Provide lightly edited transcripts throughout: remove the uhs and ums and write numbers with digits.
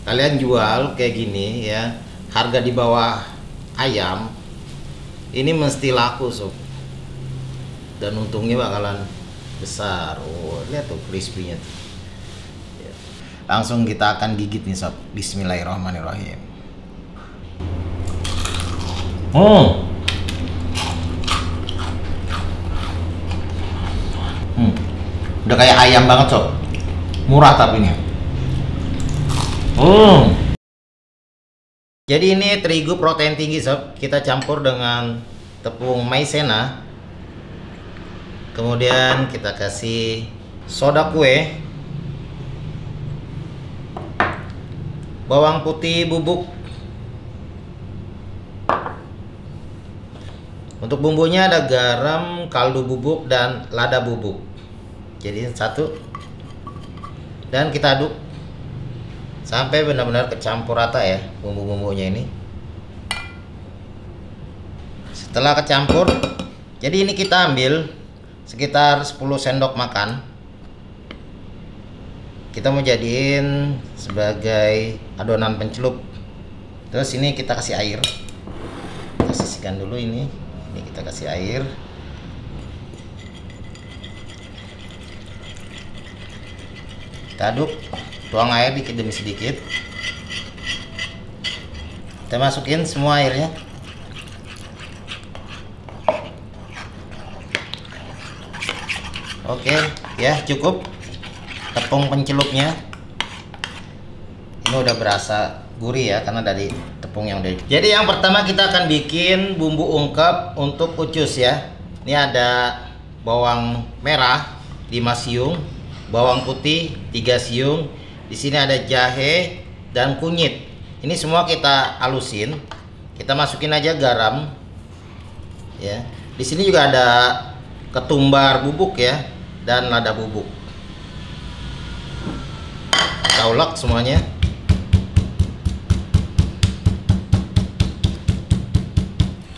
kalian jual kayak gini ya, harga di bawah ayam, ini mesti laku sob, dan untungnya bakalan besar. Oh, lihat tuh crispy-nya tuh. Ya. Langsung kita akan gigit nih sob. Bismillahirrahmanirrahim. Udah kayak ayam banget sob, murah tapi nih. Jadi ini terigu protein tinggi sob, kita campur dengan tepung maizena, kemudian kita kasih soda kue, bawang putih bubuk. Untuk bumbunya ada garam, kaldu bubuk, dan lada bubuk. Jadi satu, dan kita aduk sampai benar-benar kecampur rata ya bumbu-bumbunya ini. Setelah kecampur, jadi ini kita ambil sekitar 10 sendok makan. Kita mau jadiin sebagai adonan pencelup. Terus ini kita kasih air. Kita sisihkan dulu ini. Ini kita kasih air. Kita aduk, tuang air dikit demi sedikit. Kita masukin semua airnya. Oke, ya cukup. Tepung pencelupnya ini udah berasa gurih ya, karena dari tepung yang udah. Jadi yang pertama kita akan bikin bumbu ungkep untuk ucus ya. Ini ada bawang merah 5 siung, bawang putih 3 siung. Di sini ada jahe dan kunyit. Ini semua kita halusin. Kita masukin aja garam. Ya. Di sini juga ada ketumbar bubuk ya, dan lada bubuk. Kita ulek semuanya.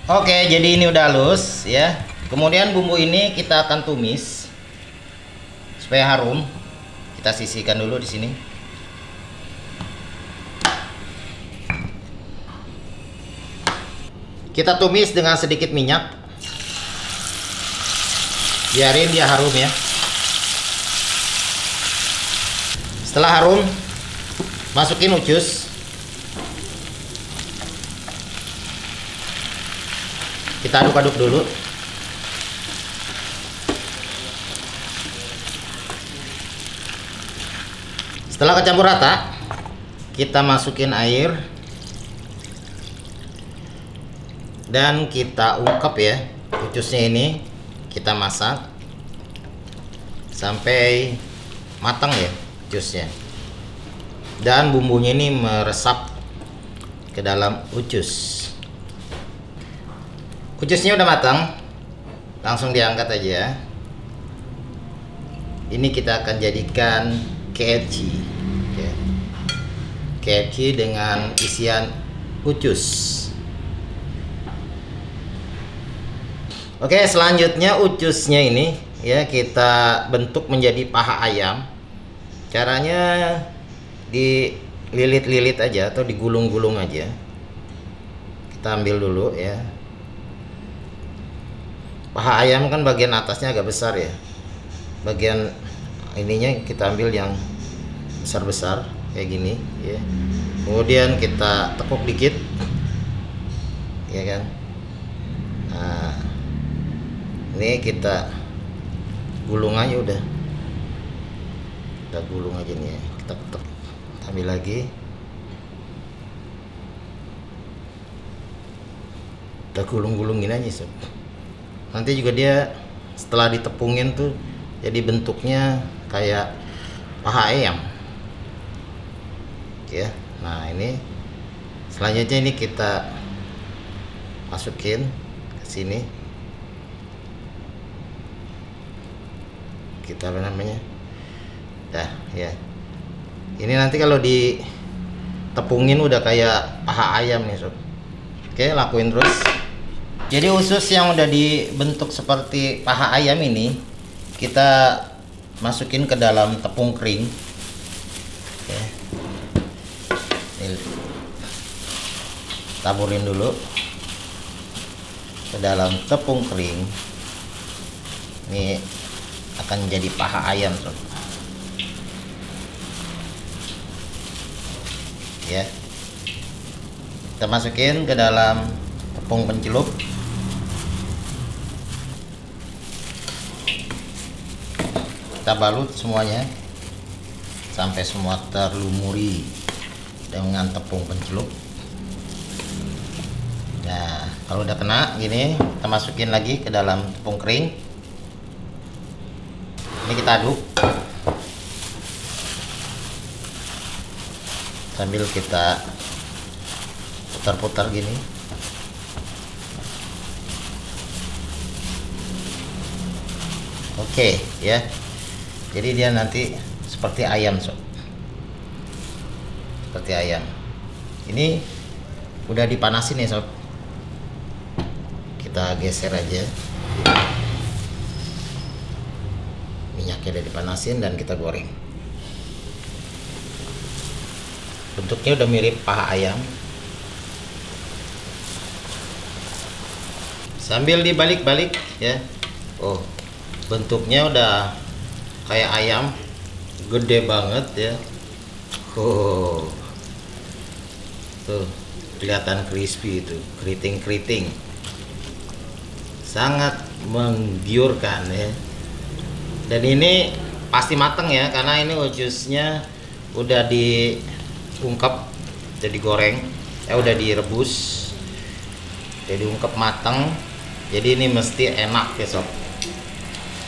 Oke, jadi ini udah halus ya. Kemudian bumbu ini kita akan tumis supaya harum. Kita sisihkan dulu di sini. Kita tumis dengan sedikit minyak. Biarin dia harum ya. Setelah harum, masukin ucus. Kita aduk-aduk dulu. Setelah kecampur rata, kita masukin air dan kita ungkep ya. Ucusnya ini kita masak sampai matang ya ucusnya. Dan bumbunya ini meresap ke dalam ucus. Ucusnya udah matang, langsung diangkat aja. Ini kita akan jadikan KFC. Okay. KFC dengan isian ucus. Oke, selanjutnya ucusnya ini ya kita bentuk menjadi paha ayam. Caranya dililit-lilit aja atau digulung-gulung aja. Kita ambil dulu ya. Paha ayam kan bagian atasnya agak besar ya. Bagian ininya kita ambil yang besar-besar kayak gini ya. Kemudian kita tekuk dikit. Ya kan? Nah, ini kita gulung aja udah. Kita gulung aja nih ya. Kita ketuk. Ambil lagi. Kita gulung-gulungin aja sob. Nanti juga dia setelah ditepungin tuh jadi bentuknya kayak paha ayam. Ya. Nah, ini selanjutnya ini kita masukin ke sini. Kita apa namanya? Dah, ya. Ini nanti kalau ditepungin udah kayak paha ayam nih, sob. Oke, lakuin terus. Jadi usus yang udah dibentuk seperti paha ayam ini kita masukin ke dalam tepung kering. Oke. Ini taburin dulu ke dalam tepung kering. Ini akan jadi paha ayam, sob. Ya, kita masukin ke dalam tepung pencelup. Kita balut semuanya sampai semua terlumuri dengan tepung pencelup. Nah, kalau udah kena gini, kita masukin lagi ke dalam tepung kering. Ini kita aduk sambil kita putar-putar gini. Oke, ya. Jadi dia nanti seperti ayam, sob. Seperti ayam. Ini udah dipanasin ya, sob. Kita geser aja. Minyaknya udah dipanasin dan kita goreng. Bentuknya udah mirip paha ayam. Sambil dibalik-balik ya. Oh, bentuknya udah kayak ayam, gede banget ya. Oh, tuh kelihatan crispy itu, keriting-keriting, sangat menggiurkan ya. Dan ini pasti mateng ya, karena ini ususnya udah diungkep, udah digoreng, udah direbus, udah diungkep mateng. Jadi ini mesti enak ya, sob.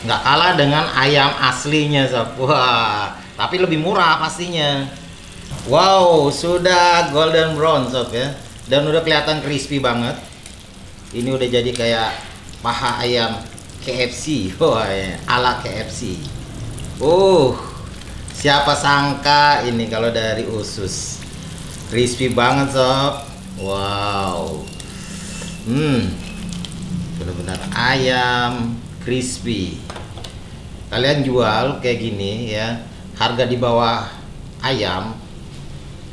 Nggak kalah dengan ayam aslinya, sob. Wah, tapi lebih murah pastinya. Wow, sudah golden brown, sob ya, dan udah kelihatan crispy banget. Ini udah jadi kayak paha ayam KFC. Wah, ya, ala KFC. Siapa sangka ini kalau dari usus crispy banget, sob. Wow, benar-benar ayam crispy. Kalian jual kayak gini ya, harga di bawah ayam,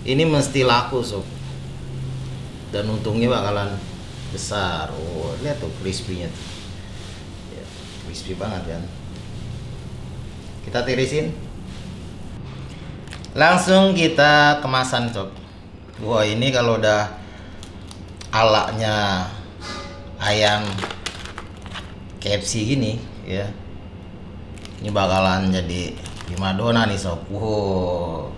ini mesti laku, sob. Dan untungnya bakalan besar. Oh, lihat tuh crispy-nya tuh. Ya, crispy banget kan. Kita tirisin. Langsung kita kemasan, sob. Wah, ini kalau udah alaknya ayam KFC gini ya, ini bakalan jadi primadona nih, sob. Wow.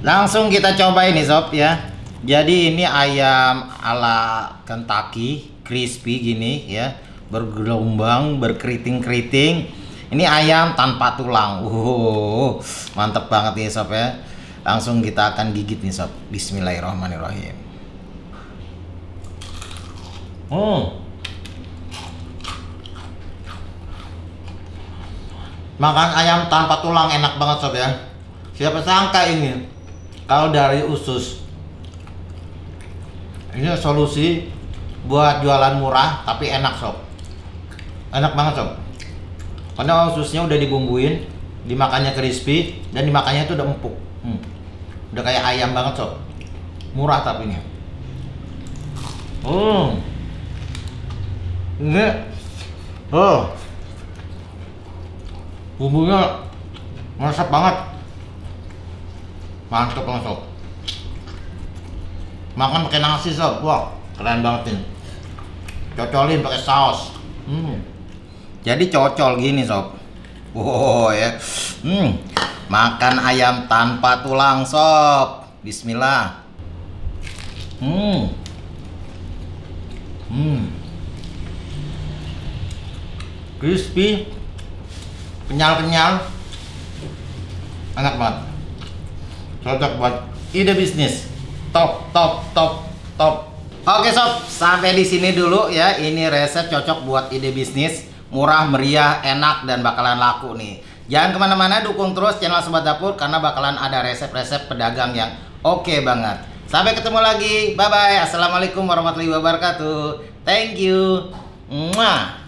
Langsung kita cobain nih, sob ya. Jadi ini ayam ala Kentucky, crispy gini ya, bergelombang, berkeriting-keriting. Ini ayam tanpa tulang. Mantep banget nih, sob ya. Langsung kita akan gigit nih, sob. Bismillahirrahmanirrahim. Makan ayam tanpa tulang enak banget, sob ya. Siapa sangka ini kalau dari usus. Ini solusi buat jualan murah tapi enak, sob. Enak banget, sob. Karena ususnya udah dibumbuin, dimakannya crispy, dan dimakannya itu udah empuk. Udah kayak ayam banget, sob. Murah tapi ini. Ini bumbunya meresap banget. Mantap banget, sob. Makan pakai nasi, sob. Wah, keren banget nih. Cocolin pakai saus. Jadi cocol gini, sob. Wow ya. Makan ayam tanpa tulang, sob. Bismillah. Crispy, kenyal-kenyal, enak banget. Cocok buat ide bisnis. Top. Oke, sob, sampai di sini dulu ya. Ini resep cocok buat ide bisnis, murah, meriah, enak, dan bakalan laku nih. Jangan kemana-mana, dukung terus channel Sobat Dapur karena bakalan ada resep-resep pedagang yang oke banget. Sampai ketemu lagi, bye bye. Assalamualaikum warahmatullahi wabarakatuh. Thank you. Mwah.